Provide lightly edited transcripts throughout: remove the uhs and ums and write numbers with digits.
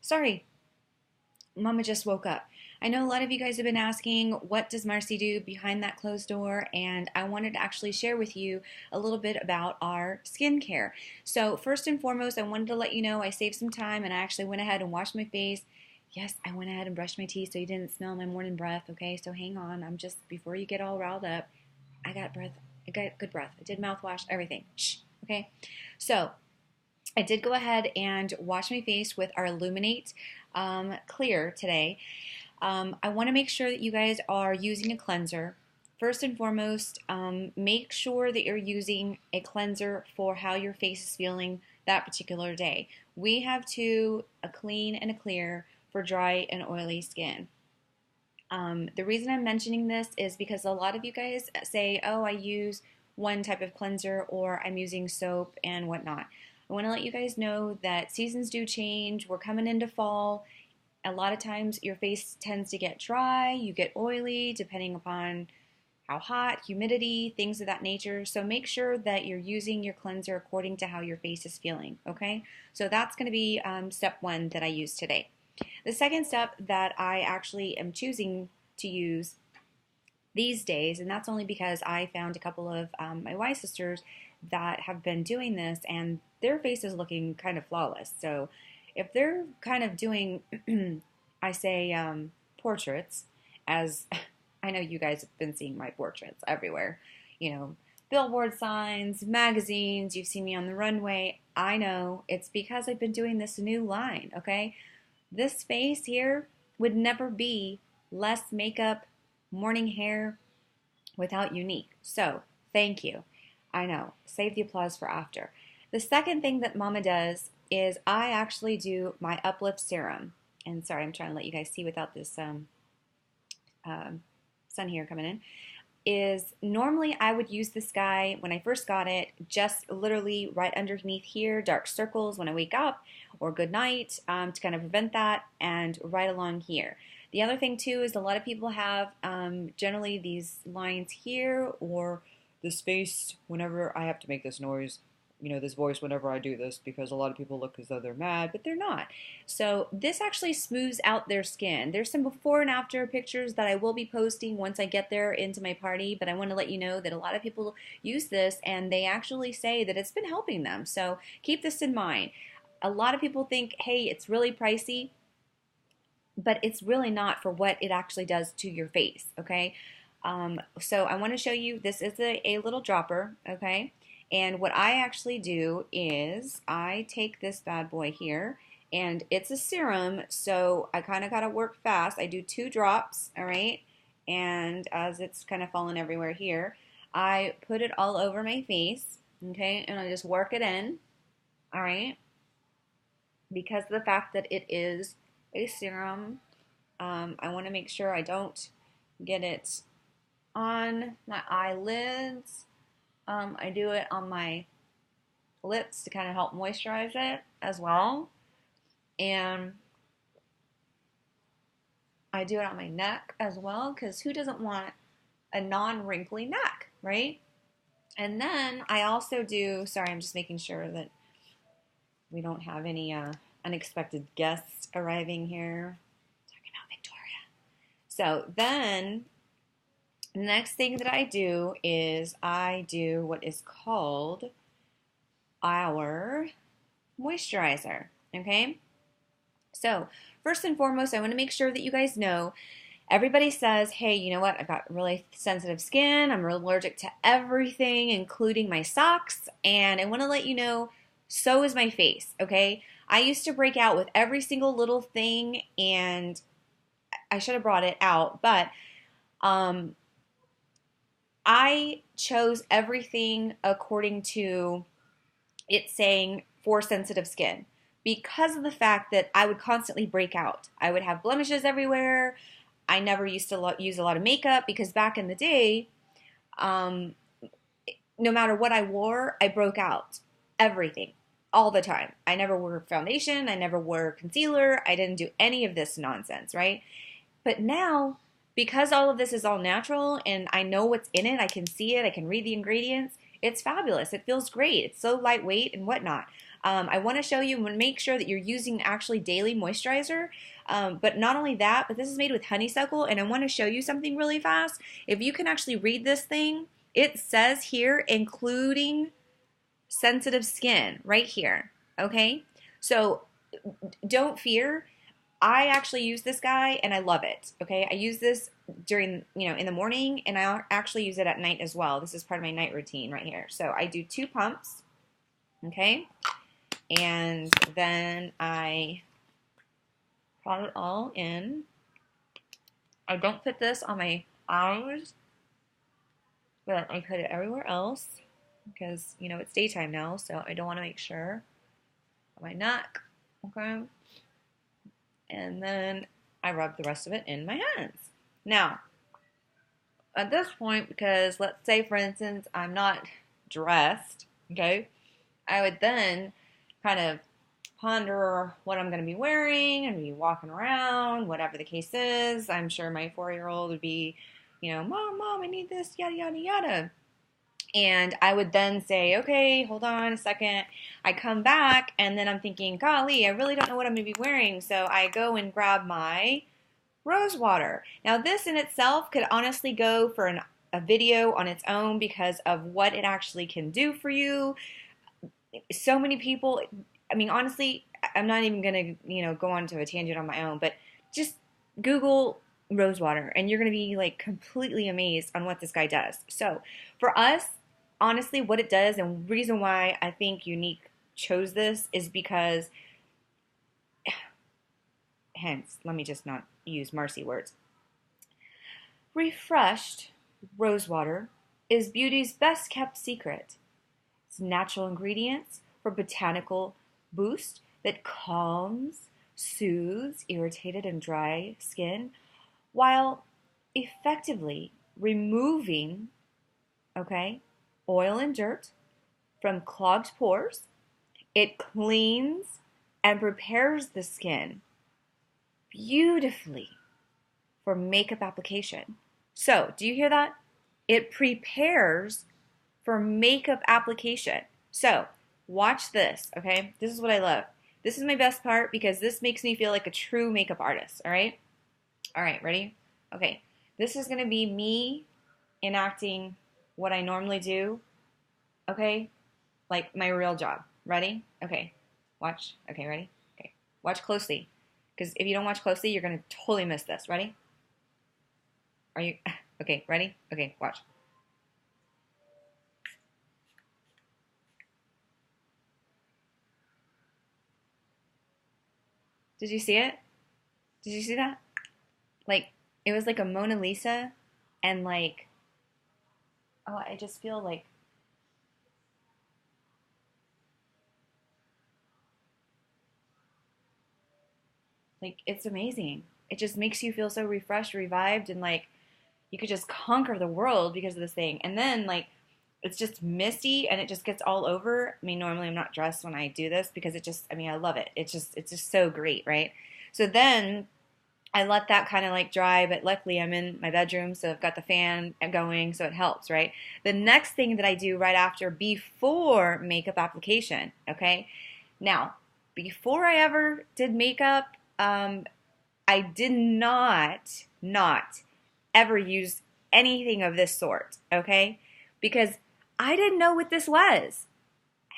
Sorry, Mama just woke up. I know a lot of you guys have been asking, what does Marcie do behind that closed door? And I wanted to actually share with you a little bit about our skincare. So first and foremost, I wanted to let you know I saved some time and I actually went ahead and washed my face. Yes, I went ahead and brushed my teeth so you didn't smell my morning breath, okay? So hang on, before you get all riled up, I got good breath. I did mouthwash, everything. Shh, okay? So I did go ahead and wash my face with our Illuminate Clear today. I want to make sure that you guys are using a cleanser. First and foremost, make sure that you're using a cleanser for how your face is feeling that particular day. We have two, a clean and a clear for dry and oily skin. The reason I'm mentioning this is because a lot of you guys say, oh, I use one type of cleanser or I'm using soap and whatnot. I want to let you guys know that seasons do change. We're coming into fall. A lot of times your face tends to get dry, you get oily depending upon how hot, humidity, things of that nature. So make sure that you're using your cleanser according to how your face is feeling, okay? So that's going to be step one that I use today. The second step that I actually am choosing to use these days, and that's only because I found a couple of my Y sisters that have been doing this and their face is looking kind of flawless. So if they're kind of doing, I say portraits, as I know you guys have been seeing my portraits everywhere, you know, billboard signs, magazines, you've seen me on the runway. I know it's because I've been doing this new line, okay? This face here would never be less makeup, morning hair without Younique. So, thank you. I know, save the applause for after. The second thing that Mama does is I actually do my Uplift Serum. And sorry, I'm trying to let you guys see without this sun here coming in. Is normally I would use this guy when I first got it, just literally right underneath here, dark circles when I wake up, or good night to kind of prevent that, and right along here. The other thing too is a lot of people have generally these lines here, or this face whenever I have to make this noise, you know, this voice whenever I do this, because a lot of people look as though they're mad, but they're not. So this actually smooths out their skin. There's some before and after pictures that I will be posting once I get there into my party, but I want to let you know that a lot of people use this and they actually say that it's been helping them. So keep this in mind. A lot of people think, hey, it's really pricey, but it's really not for what it actually does to your face, okay? So I want to show you, this is a little dropper, okay? And what I actually do is I take this bad boy here, and it's a serum, so I kind of got to work fast. I do 2 drops, all right? And as it's kind of falling everywhere here, I put it all over my face, okay? And I just work it in, all right? Because of the fact that it is a serum, I want to make sure I don't get it on my eyelids. I do it on my lips to kind of help moisturize it as well. And I do it on my neck as well, because who doesn't want a non-wrinkly neck, right? And then I also do, sorry, I'm just making sure that we don't have any unexpected guests arriving here. Talking about Victoria. So then the next thing that I do is I do what is called our moisturizer, okay? So first and foremost, I want to make sure that you guys know, everybody says, hey, you know what, I've got really sensitive skin, I'm allergic to everything, including my socks, and I want to let you know, so is my face, okay? I used to break out with every single little thing, and I should have brought it out, but I chose everything according to it saying for sensitive skin, because of the fact that I would constantly break out. I would have blemishes everywhere. I never used to use a lot of makeup, because back in the day, no matter what I wore, I broke out. Everything. All the time. I never wore foundation. I never wore concealer. I didn't do any of this nonsense, right? But now, because all of this is all natural and I know what's in it, I can see it, I can read the ingredients, It's fabulous. It feels great. It's so lightweight and whatnot. I want to show you and make sure that you're using actually daily moisturizer. But not only that, but this is made with honeysuckle, and I want to show you something really fast. If you can actually read this thing, it says here, including sensitive skin, right here. Okay? So don't fear. I actually use this guy and I love it. Okay, I use this during, in the morning, and I actually use it at night as well. This is part of my night routine right here. So I do 2 pumps, okay, and then I pot it all in. I don't put this on my eyes, but I put it everywhere else because, it's daytime now, so I don't want to make sure on my neck, okay. And then I rub the rest of it in my hands. Now, at this point, because let's say, for instance, I'm not dressed, okay, I would then kind of ponder what I'm going to be wearing and be walking around, whatever the case is. I'm sure my 4-year-old would be, Mom, I need this, yada, yada, yada. And I would then say, okay, hold on a second. I come back, and then I'm thinking, golly, I really don't know what I'm going to be wearing. So I go and grab my rose water. Now, this in itself could honestly go for a video on its own because of what it actually can do for you. So many people, honestly, I'm not even going to, go on to a tangent on my own, but just Google rose water, and you're going to be like completely amazed on what this guy does. So for us, honestly, what it does, and reason why I think Younique chose this is because, hence, let me just not use Marcie words. Refreshed rose water is beauty's best kept secret. It's natural ingredients for botanical boost that calms, soothes irritated and dry skin while effectively removing, okay, oil and dirt from clogged pores. It cleans and prepares the skin beautifully for makeup application. So, do you hear that? It prepares for makeup application. So, watch this, okay? This is what I love. This is my best part because this makes me feel like a true makeup artist, all right? All right, ready? Okay, this is going to be me enacting what I normally do, okay? Like my real job. Ready? Okay, watch. Okay, ready? Okay, watch closely. Because if you don't watch closely, you're going to totally miss this. Ready? Are you? Okay, ready? Okay, watch. Did you see it? Did you see that? Like, it was like a Mona Lisa, and like, oh, I just feel like it's amazing. It just makes you feel so refreshed, revived, and like you could just conquer the world because of this thing. And then like it's just misty and it just gets all over. Normally I'm not dressed when I do this because it just, I love it. It's just so great, right? So then I let that kind of like dry, but luckily I'm in my bedroom, so I've got the fan going, so it helps, right? The next thing that I do right after, before makeup application, okay? Now, before I ever did makeup, I did not ever use anything of this sort, okay? Because I didn't know what this was.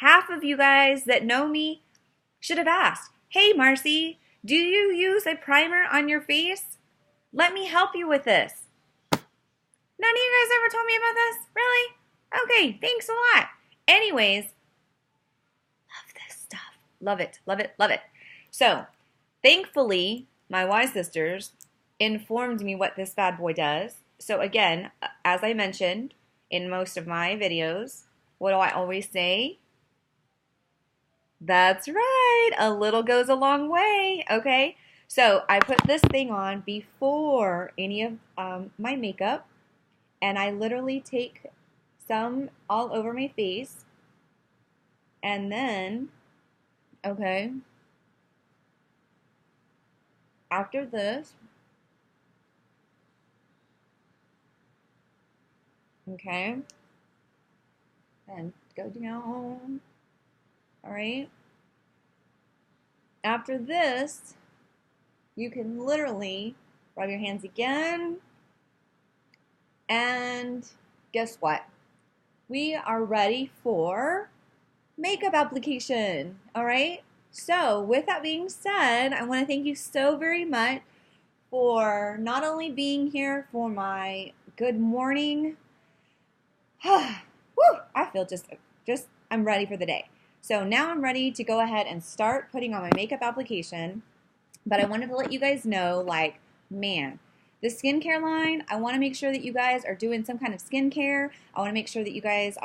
Half of you guys that know me should have asked, hey, Marcie, do you use a primer on your face? Let me help you with this. None of you guys ever told me about this? Really? Okay, thanks a lot. Anyways, love this stuff. Love it, love it, love it. So, thankfully, my wise sisters informed me what this bad boy does. So again, as I mentioned in most of my videos, what do I always say? That's right, a little goes a long way, okay? So I put this thing on before any of my makeup, and I literally take some all over my face, and then, okay, after this, okay, and go down. All right. After this, you can literally rub your hands again. And guess what? We are ready for makeup application. All right. So with that being said, I want to thank you so very much for not only being here for my good morning. Whew, I feel just I'm ready for the day. So now I'm ready to go ahead and start putting on my makeup application. But I wanted to let you guys know, like, man, the skincare line, I want to make sure that you guys are doing some kind of skincare. I want to make sure that you guys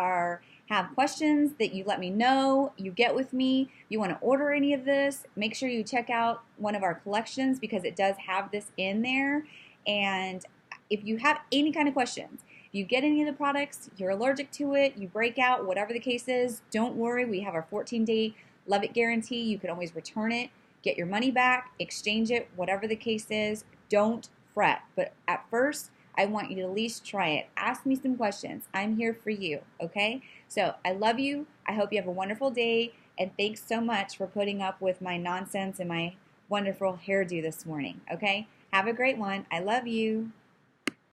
have questions, that you let me know, you get with me. You want to order any of this, make sure you check out one of our collections because it does have this in there. And if you have any kind of questions, if you get any of the products, you're allergic to it, you break out, whatever the case is, don't worry. We have our 14-day love it guarantee. You can always return it, get your money back, exchange it, whatever the case is. Don't fret. But at first, I want you to at least try it. Ask me some questions. I'm here for you, okay? So I love you. I hope you have a wonderful day. And thanks so much for putting up with my nonsense and my wonderful hairdo this morning, okay? Have a great one. I love you.